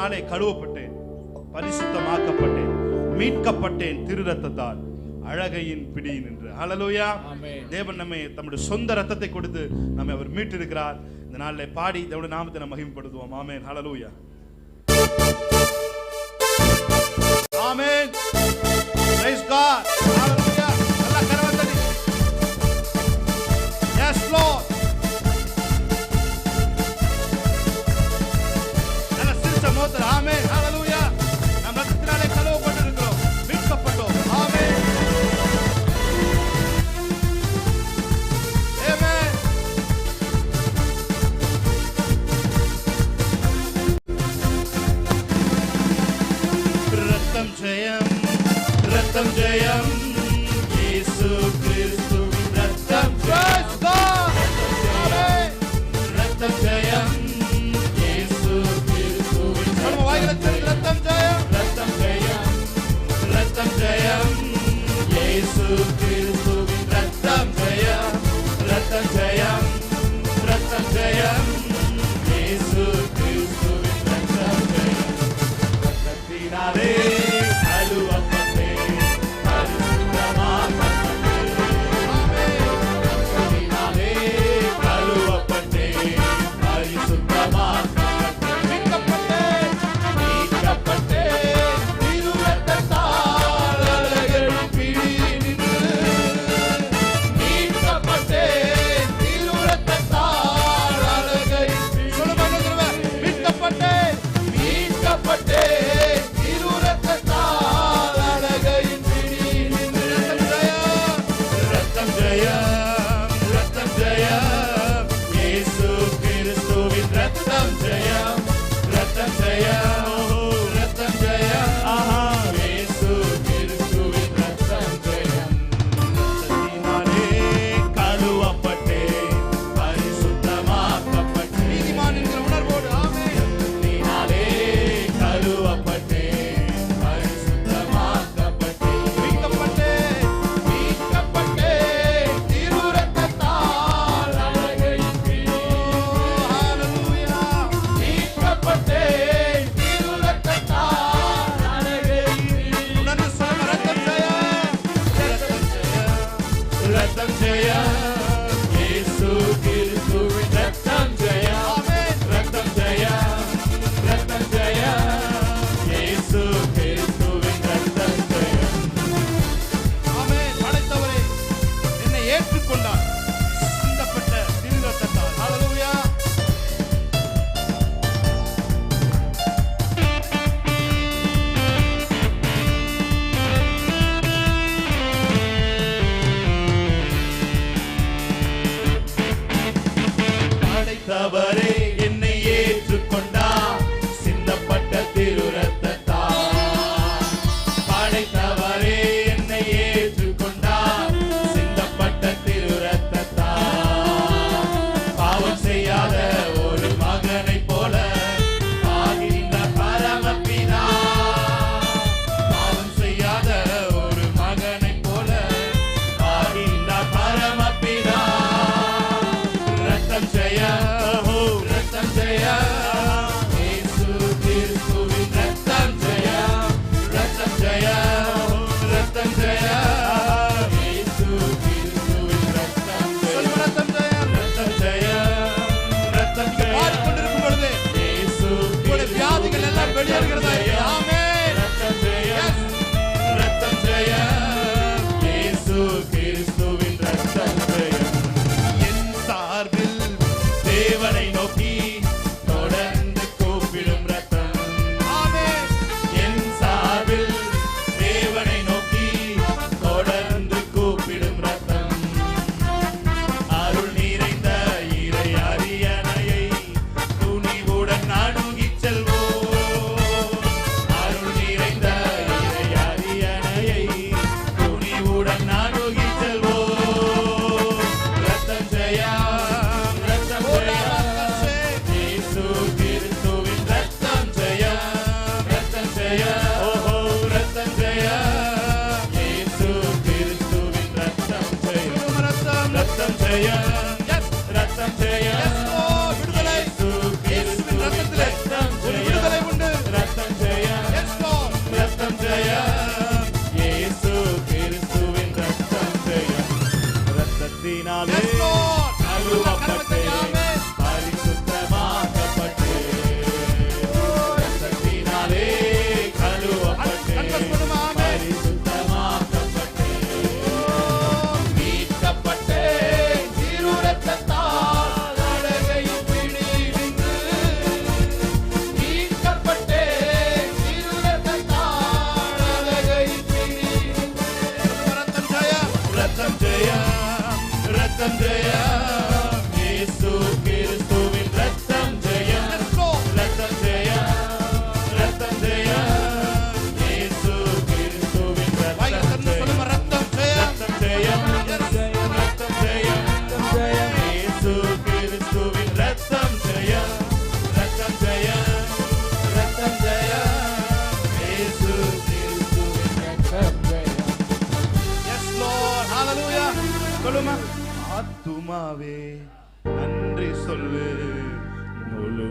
இரத்தத்தினாலே கழுவப்பட்டேன், பரிசுத்தமாக்கப்பட்டேன், மீட்கப்பட்டேன் திரு ரத்தத்தால், அழகையின் பிடியின் என்று. ஹல்லேலூயா. தேவன் நம்மை தம்முடைய சொந்த ரத்தத்தை கொடுத்து நம்மை அவர் மீட்டிருக்கிறார். இந்த நாளிலே பாடி தேவனுடைய நாமத்தை நாம் மகிமைப்படுத்துவோம். ஆமென். ஹல்லேலூயா. ஆமென். Praise God. Hallelujah. நல்லா கரவந்தடி. Yes Lord. நல்லா சிரிச்ச மோதர. ஆமென். ஹல்லேலூயா. நாம் ரத்தத்தினாலே கழுவப்பட்டிருக்கிறோம், மீட்கப்பட்டோம். ஆமென். ஆமென். ரத்தம் ஜெயம், ரத்தம் ஜெயம், இயேசு கிறிஸ்துவின் ரத்தம் ஜெயம். ரத்தம் ஜெயம், இயேசு கிறிஸ்துவின் ரத்தம் ஜெயம். ரத்தம் ஜெயம், ரத்தம் ஜெயம், இயேசு கிறிஸ்துவின் ரத்தம் ஜெயம். ரத்தம் ஜெயம், ரத்தம் ஜெயம், இயேசு கிறிஸ்துவின் ரத்தம் ஜெயம். ரத்தத்தினாலே படைத்தவரே என்னை ஏற்றுக்கொண்டார், சிந்தப்பட்ட திரு ரத்தத்தால். படைத்தவரே என்னை ஏற்றுக்கொண்டார், சிந்தப்பட்ட திரு ரத்தத்தால். பாவம் செய்யாத ஒரு மகனைப் போல ஆகின்ற பரமபிதா. பாவம் செய்யாத ஒரு மகனைப் போல ஆகின்ற பரமபிதா. ரத்தம் ஜெயம், ரத்தம் ஜெயம், இயேசு கிறிஸ்துவின் ரத்தம் ஜெயம். ரத்தம் ஜெயம், ரத்தம் ஜெயம், இயேசு கிறிஸ்துவின் ரத்தம் ஜெயம். ரத்தம் ஜெயம், ரத்தம் ஜெயம், ரத்தம் ஜெயம். பாடிக்கொண்டிருக்கும் பொழுது இயேசு உங்களுடைய வியாதிகள் எல்லாம் வெளியேறுகிறதா? ஆமென். ரத்தம் ஜெயம், ரத்தம் ஜெயம், இயேசு கிறிஸ்துவின் ரத்தம் ஜெயம். என் சார்பில் தேவனை நோக்கி தொடர்ந்து கூப்பிடும் ரத்தம். ஆமென். என் சார்பில் தேவனை நோக்கி தொடர்ந்து கூப்பிடும் ரத்தம். அருள் நிறைந்த இறை அரியணையை துணிவுடன் அணுகிச் செல்வோம். அருள் நிறைந்த இறை அரியணையை துணிவுடன் அணுகிச் செல்வோம். ரத்தம் ஜெயம், ரத்தம் ஜெயம், இயேசு கிறிஸ்துவின் ரத்தம் ஜெயம். ரத்தம் ஜெயம், ஓஹோ ரத்தம் ஜெயம், இயேசு கிறிஸ்துவின் ரத்தம் ஜெயம். ரத்தம், ரத்தம் ஜெயம், ரத்தம் ஜெயம், விடுதலை. இயேசு கிறிஸ்துவின் ரத்தத்திலே ரத்தம் ஜெயம். விடுதலை உண்டு. ரத்தம் ஜெயம், ரத்தம் ஜெயம், இயேசு கிறிஸ்துவின் ரத்தம் ஜெயம், ரத்தம் ஜெயம், ரத்தம் ஜெயம், இயேசு கிறிஸ்துவின் ரத்தம் ஜெயம், ரத்தம் ஜெயம், ரத்தம் ஜெயம், ரத்தம் ஜெயம், இயேசு கிறிஸ்துவின் ரத்தம் ஜெயம், ரத்தம் ஜெயம், ரத்தம் ஜெயம், இயேசு கிறிஸ்துவின் ரத்தம் ஜெயம். எஸ் லார்ட், ஹalleluya. சொல்லுமா, ஆத்துமாவே நன்றி சொல்லு முழு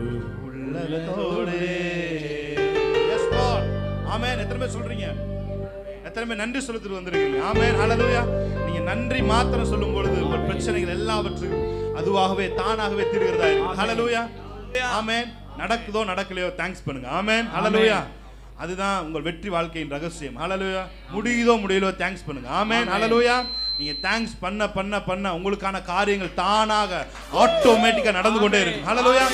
உள்ளத்தோடே. எஸ் லார்ட், ஆமென். எத்தனை பேர் சொல்றீங்க? எத்தனை பேர் நன்றி சொல்லிட்டு வந்திருக்கீங்க? ஆமென், ஹalleluya. நீங்க நன்றி மாத்திரம் சொல்லும் பொழுது உங்கள் பிரச்சனைகள் எல்லாவற்றையும் அதுவாகவே தானாகவே தீர்கிறதா இருக்கு. ஹalleluya, ஆமென். நடக்குதோ நடக்கலையோ தேங்க்ஸ் பண்ணுங்க. ஆமென், ஹalleluya. அதுதான் உங்கள் வெற்றி வாழ்க்கையின் ரகசியம். ஹalleluya. முடியுதோ முடியலையோ தேங்க்ஸ் பண்ணுங்க. ஆமென், ஹalleluya. நீங்க தேங்க்ஸ் பண்ண பண்ண பண்ண உங்களுக்கான காரியங்கள் தானாக ஆட்டோமேட்டிக்கா நடந்து கொண்டே இருக்கும். ஹalleluya,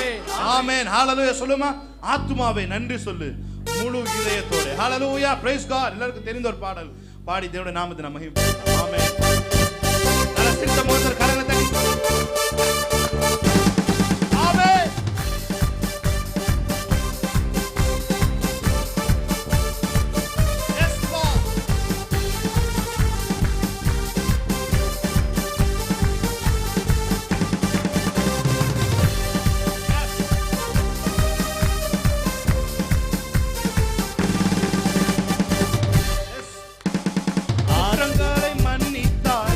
ஆமென், ஹalleluya. சொல்லுமா, ஆத்துமாவே நன்றி சொல்லு முழு இதயத்தோட. ஹalleluya, praise God. எல்லாருக்கும் தெரிந்த ஒரு பாடல் பாடி தேவனுடைய நாமத்தை நாம் மகிமைப்படுத்துவோம். ஆமென். நல்ல சிரித்த முகத்தில் கரங்களை தட்டி ஆமென். S Lord. ஆற்றங்களை மன்னித்தார்,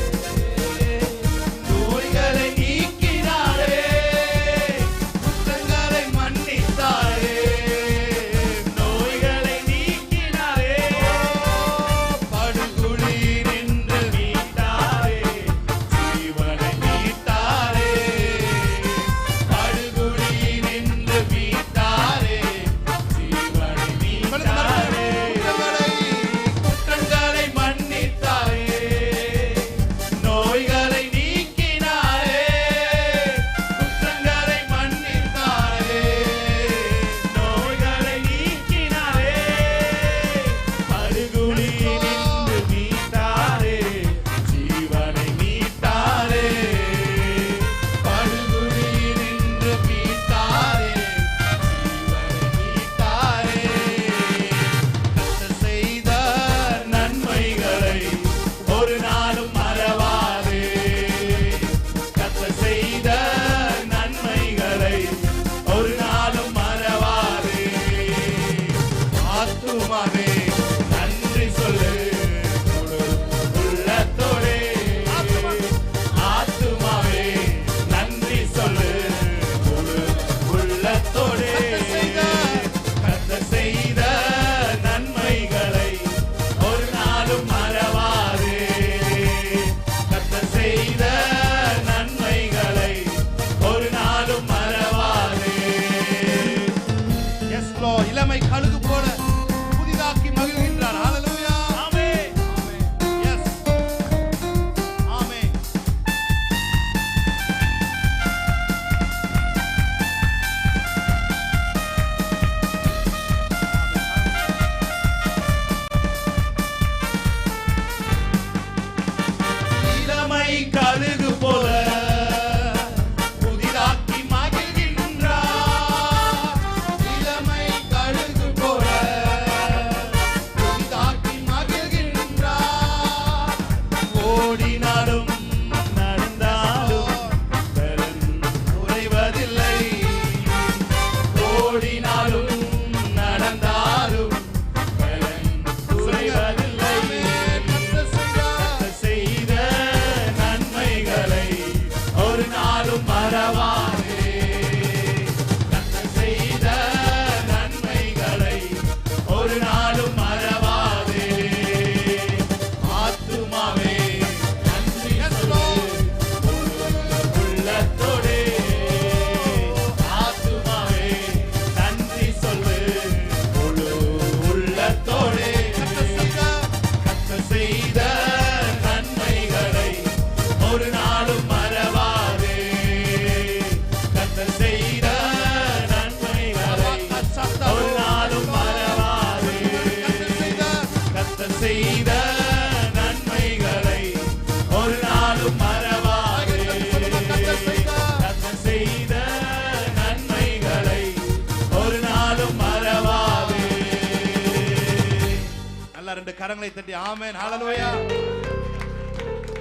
கரங்களை தட்டி ஆமென் ஹல்லேலூயா.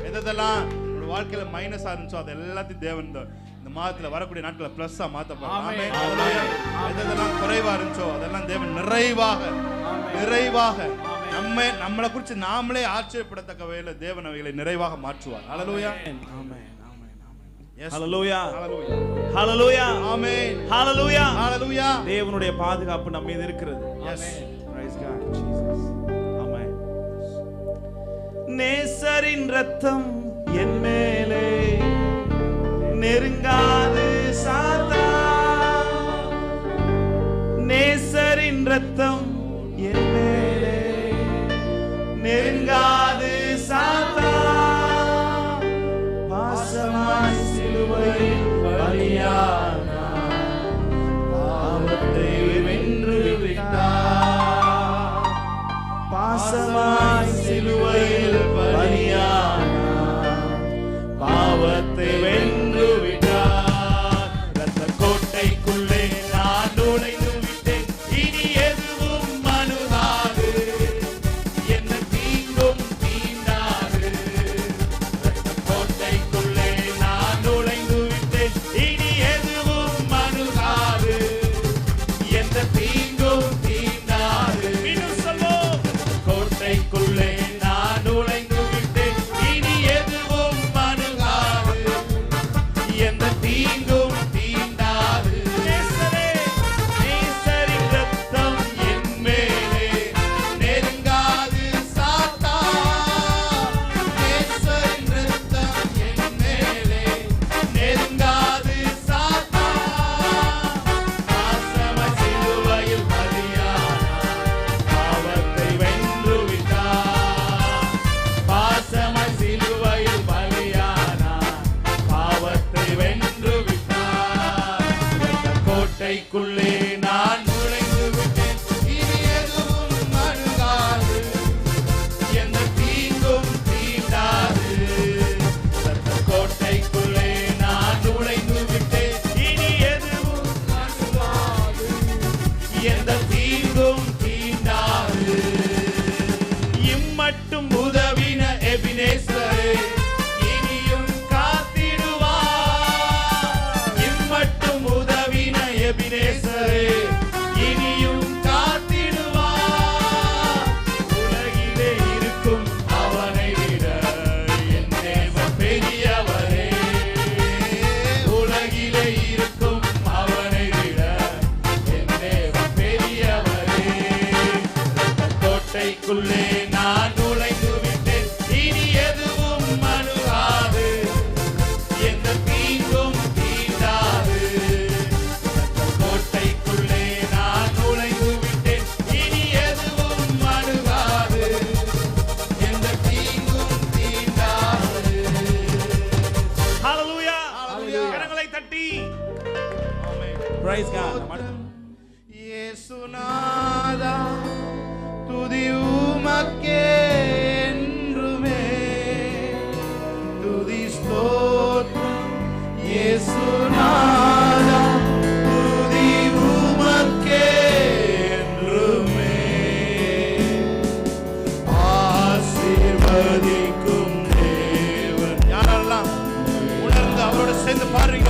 எதெல்லாம் உங்க வாழ்க்கையில மைனஸா இருந்துச்சோ அது எல்லாத்தையும் தேவன் இந்த மாதத்துல வரக்கூடிய நாட்களை பிளஸ்ஸா மாத்த போறார். ஆமென் ஹல்லேலூயா. எதெல்லாம் குறைவா இருந்துச்சோ அதெல்லாம் தேவன் நிறைவாக நம்மளை குறித்து நாமளே ஆச்சரியப்படத்தக்க வகையில தேவன் அவைகளை நிறைவாக மாற்றுவார். ஹல்லேலூயா. ஆமென். ஹல்லேலூயா. ஹல்லேலூயா. ஆமென். ஹல்லேலூயா. ஹல்லேலூயா. தேவனுடைய பாதுகாப்பு நம்ம மீது இருக்கிறது. Amen. Praise God Jesus. Amen. நேசரின் இரத்தம் என் மேலே நெருங்காது சாத்தான். நேசரின் இரத்தம் என் மேலே நெருங்காது சாத்தான். பாசமாய் சிலுவையில் பலியானார், பாவத்தை வென்று விட்டார். பாசமாய் சிலுவையில் பலியானார், பாவத்தை வென்று விட்டார். இரத்த கோட்டைக்குள்ளே நான் நுழைந்து விட்டேன், இனி எதுவும் அணுகாது, என்ன தீங்கும் தீண்டாது. இரத்த கோட்டைக்குள்ளே நான் நுழைந்து விட்டேன், இனி எதுவும் அணுகாது, எந்த தீங்கும் தீண்டாது. இன்னும் சொல்வோம். கோட்டைக்குள்ளே நான் நுழைந்து விட்டேன், இனி எதுவும் அணுகாது, எந்த தீங்கும் தீண்டாது. நேசரின் இரத்தம் என் மேலே நெருங்காது சாத்தான். நேசரின் இரத்தம் என் மேலே நெருங்காது சாத்தான். பாசமாய் சிலுவையில் பலியானார், பாவத்தை வென்று விட்டார். பாசமாய் சிலுவையில் பலியானார், பாவத்தை வென்று விட்டார். இரத்த கோட்டைக்குள்ளே நான் நுழைந்து விட்டேன், இனி எதுவும் அணுகாது, எந்த தீங்கும் தீண்டாது. இரத்த கோட்டைக்குள்ளே நான் நுழைந்து விட்டேன், இனி எதுவும் அணுகாது, எந்த தீங்கும் தீண்டாது. இம்மட்டும் உதவின எபினேசரே இனியும் காத்திடுவார். இம்மட்டும் உதவின எபினேசரே இனியும் காத்திடுவார். உலகிலே இருக்கும் அவனை விட என் தேவன் பெரியவரே. உலகிலே இருக்கும் அவனை விட என் தேவன் பெரியவரே. இரத்த கோட்டைக்குள்ளே நான் நுழைந்து விட்டேன், இனி எதுவும் அணுகாது, எந்த தீங்கும் தீண்டாது. இரத்த கோட்டைக்குள்ளே நான் நுழைந்து விட்டேன், இனி எதுவும் அணுகாது, எந்த தீங்கும் தீண்டாது. ஹல்லேலூயா. கரங்களை தட்டி ஆமென். Praise God. இயேசுநாதா துதி உமக்கே என்றுமே, துதி ஸ்தோத்திரம். இயேசுநாதா துதி உமக்கே என்றுமே. ஆசீர்வதிக்கும் தேவன். யாரெல்லாம் உணர்ந்து அவரோட சேர்ந்து பாருங்க,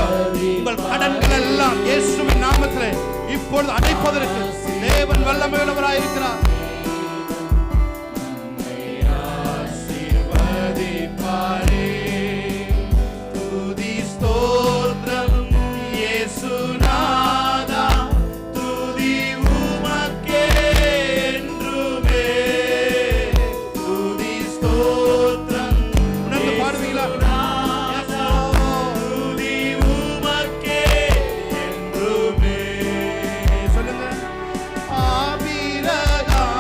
உங்கள் கடன்கள் எல்லாம் இயேசுவின் நாமத்திலே இப்பொழுது அடைப்பதற்கு தேவன் வல்லமை உள்ளவராய் இருக்கிறார். ஆசீர்வதிப்பாரே. துதி ஸ்தோத்திரம். இயேசுநாதா துதி உமக்கே என்றுமே, துதி ஸ்தோத்திரம். உணர்ந்து பாடுவீங்களா? துதி உமக்கே என்றுமே. சொல்லுங்க. ஆபிரகாம்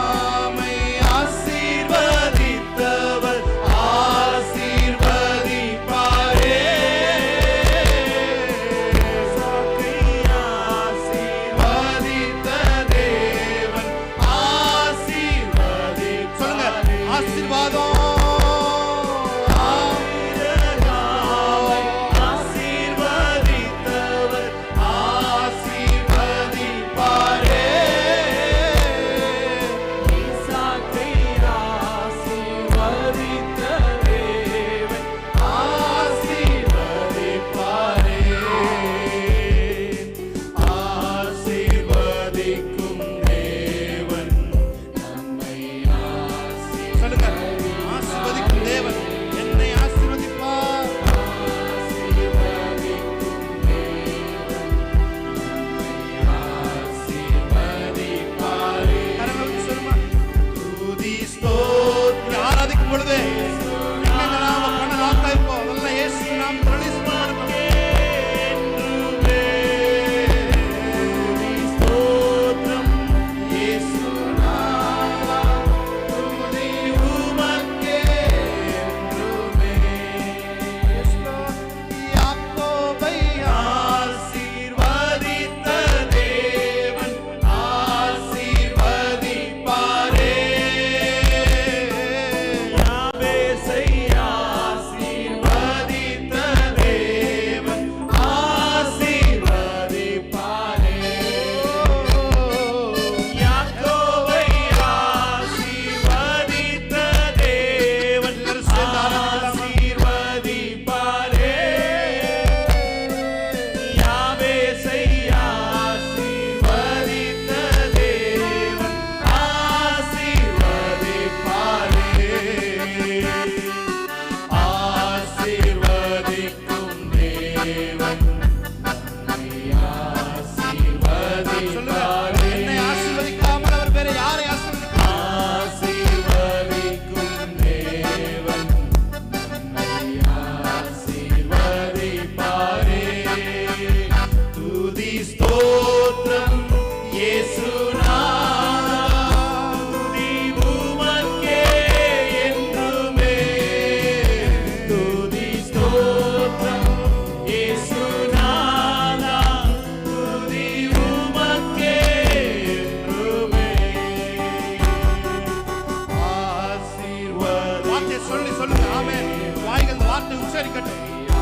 அபிஷேகிக்கட்டும்.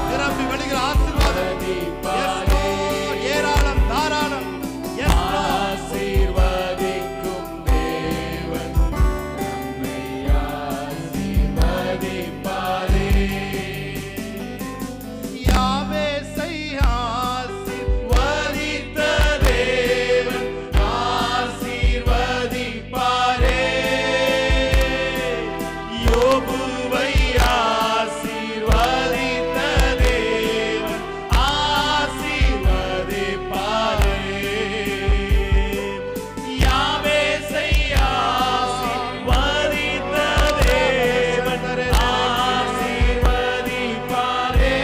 நிரம்பி வழிகிற ஆசீர்வாதம். Yes, Lord. ஏராளம் தாராளம். Yes, Lord. ஆசீர்வதிக்கும் தேவன் நம்மை ஆசீர்வதிப்பாரே. யாவே ஆசீர்வதித்த தேவன் ஆசீர்வதிப்பாரே. யோபுவை ஆசீர்வதித்த தேவன் ஆசீர்வதிப்பாரே. யாவேசை ஆசீர்வதித்த தேவன் ஆசீர்வதிப்பாரே.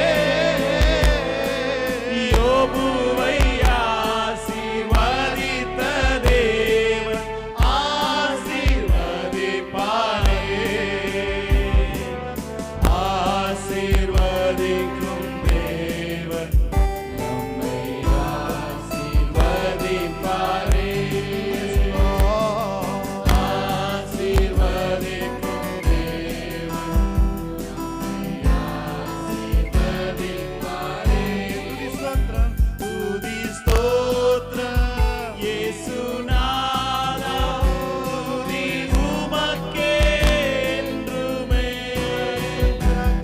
யோபுவை ஆசீர்வதித்த தேவன் ஆசீர்வதிப்பாரே. ஆசீர்வதிக்கும் தேவன் நம்மை ஆசீர்வதிப்பாரே. ஆசீர்வதிக்கும் தேவன் நம்மை ஆசீர்வதிப்பாரே. துதி ஸ்தோத்திரம் இயேசுநாதா. துதி உமக்கே என்றுமே.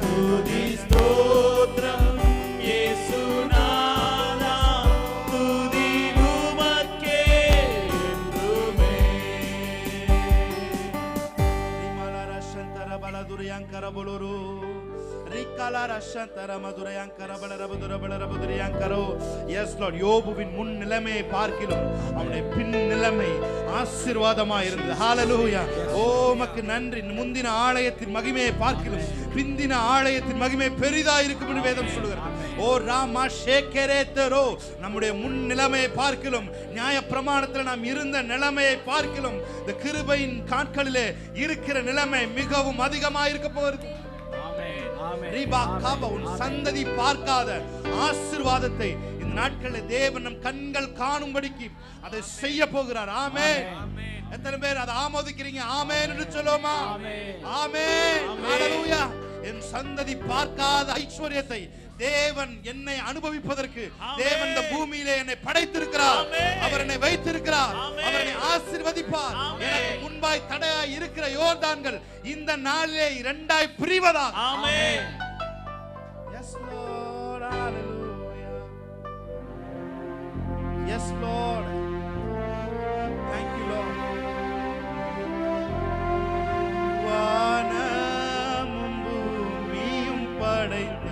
துதி ஸ்தோத்திரம் இயேசுநாதா. துதி உமக்கே என்றுமே. யோபுவின் முன் நிலைமையை பார்க்கிலும் அவனுடைய பின் நிலைமை ஆசீர்வாதமா இருந்தது. ஹalleluya. ஓ உமக்கு நன்றி. முந்தின ஆலயத்தின் மகிமையை பார்க்கிலும் பிந்தின ஆலயத்தின் மகிமை பெரிதா இருக்கும் என்று வேதம் சொல்கிறது. ஓ ராமா ஷேகரேதரோ. நம்முடைய முன் நிலைமையை பார்க்கிலும் நியாய பிரமாணத்தில் நாம் இருந்த நிலைமையை பார்க்கிலும் இந்த கிருபையின் நாட்களிலே இருக்கிற நிலைமை மிகவும் அதிகமாக இருக்க போகிறது. உன் சந்ததி பார்க்காத ஆசீர்வாதத்தை இந்த நாட்களில் தேவன் நம் கண்கள் காணும்படிக்கு அதை செய்ய போகிறார். ஆமென். எத்தனை பேர் அதை ஆமோதிக்கிறீங்க? ஆமென் என்று சொல்லுவோமா? ஆமென். ஹalleluya. என் சந்ததி பார்க்காத ஐஸ்வரியத்தை தேவன் என்னை அனுபவிப்பதற்கு தேவன் இந்த பூமியிலே என்னை படைத்திருக்கிறார். அவர் என்னை வைத்திருக்கிறார். அவர் என்னை ஆசீர்வதிப்பார். எனக்கு முன்பாய் தடையாய் இருக்கிற யோர்தான்கள் இந்த நாளிலே இரண்டாய் பிரிவதா. ஆமென். Yes Lord. Hallelujah. Yes Lord. Thank you Lord. வானமும் பூமியும் படைத்த